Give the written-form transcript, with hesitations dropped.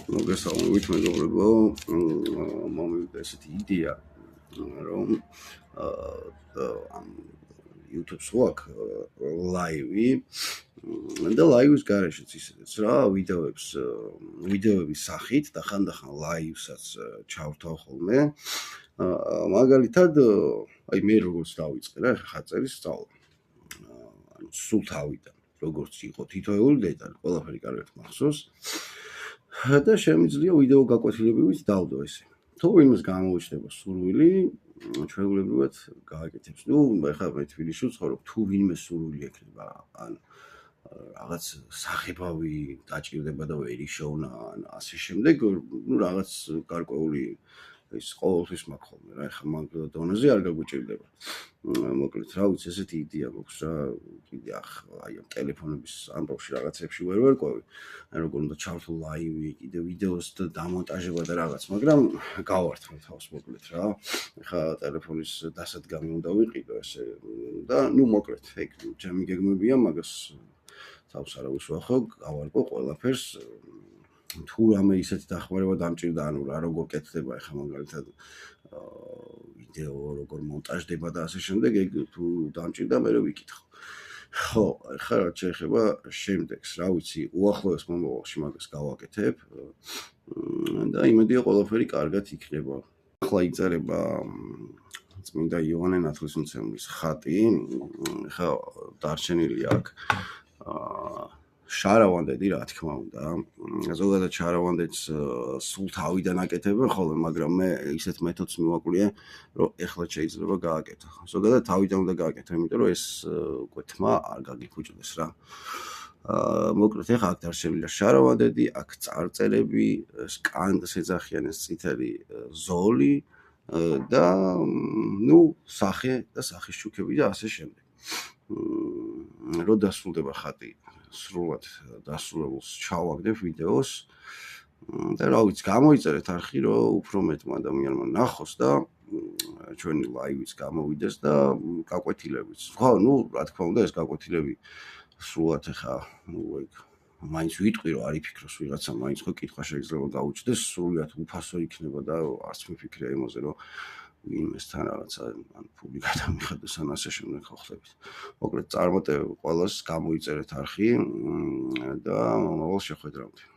მოგესალმებით მეგობრებო, მომივიდა ესეთი იდეა, რომ YouTube-ს ვაქვს ლაივი და ლაივის გარეშეც ისედაც რა ვიდეოების სახით და ხანდახან ლაივსაც ჩავრთავ ხოლმე. მაგალითად, აი მე როგორც დავიწყე რა, ხაწერის სწავლა. ანუ სულ თავიდან, როგორც იყო თითოეული დეტალი, ყველაფერი კარგად მახსოვს. და შემიძლია ვიდეო გაკვეთილებივით დავდო ესე. თუ ვინმეს გამოუჩნდება სურვილი, ჩვეულებრივად გააკეთებს. ნუ ეხლა მე თბილისში ვცხოვრობ, თუ ვინმე სურვილი ექნება, ან რაღაც სახებავი დაჭირდება და ვერ იშოვნა, ან ასე შემდეგ, ნუ რაღაც გარკვეული ეს ყოველთვის მაქვს ხოლმე რა, ეხლა მაგ დონეზე არ გაგვიჭირდება. მოკლედ, რა ვიცი, ესეთი იდეა მაქვს რა, კიდე აი ამ ტელეფონების ამბავში რაღაცებში ვერ ვერკვევი. აი როგორ უნდა ჩავთვლო ლაივი, კიდე ვიდეოს და დამონტაჟება და რაღაც, მაგრამ გავართმევ თავს მოკლედ რა. ეხლა ტელეფონის დასადგამი უნდა ვიყიდო ესე და ნუ მოკლედ, ეგ ჩემი გეგმებია, მაგას თავს არა უსვახო, გავარკვევ ყველაფერს. თუ რამე ისეთი დახმარება დამჭირდა, ანუ რა როგორ კეთდება ეხლა მაგალითად ვიდეო როგორ მონტაჟდება და ასე შემდეგ, ეგ თუ დამჭირდა, მე ვიკითხო. ხო, ეხლა რაც შეეხება შემდეგს, რა ვიცი, უახლოეს მომავალში მაგას გავაკეთებ და იმედია ყველაფერი კარგად იქნება. ახლა იწერება წმინდა იოანე ნათლისმცემლის ხატი, ეხლა დარჩენილი აქვს შარავანდედი, რა თქმა უნდა. ზოგადად შარავანდედს სულ თავიდან აკეთებენ ხოლმე, მაგრამ მე ისეთ მეთოდს მივაკვლიე, რომ ეხლა შეიძლება გააკეთო. ზოგადად თავიდან უნდა გააკეთო, იმიტომ რომ ეს უკვე თმა არ გაგიფუჭდეს რა. მოკლედ ეხლა აქ დარჩენილია შარავანდედი, აქ წარწერები, სკანდს ეძახიან ეს წითელი ზოლი და ნუ სახე და სახის ჩუქები და ასე შემდეგ. რო დასრულდება ხატი, სრულად დასრულებულს ჩავაგდებ ვიდეოს და რა ვიცი, გამოიწერეთ არხი, რომ უფრო მეტმა ადამიანმა ნახოს და ჩვენი ლაივიც გამოვიდეს და გაკვეთილებიც. ხო, ნუ რა თქმა უნდა, ეს გაკვეთილები სრულად ეხა ეგ მაინც ვიტყვი, რომ არ იფიქროს ვიღაცა, მაინც ხო კითხვა შეიძლება გაუჩნდეს, სრულად უფასო იქნება და არც მიფიქრია იმაზე, რომ ვინმესთან რაღაცა ან ფული გადამიხადოს ან ასე შემდეგ ხო ხდებით. მოკლედ წარმატებები ყველას, გამოიწერეთ არხი და მომავალ შეხვედრამდე.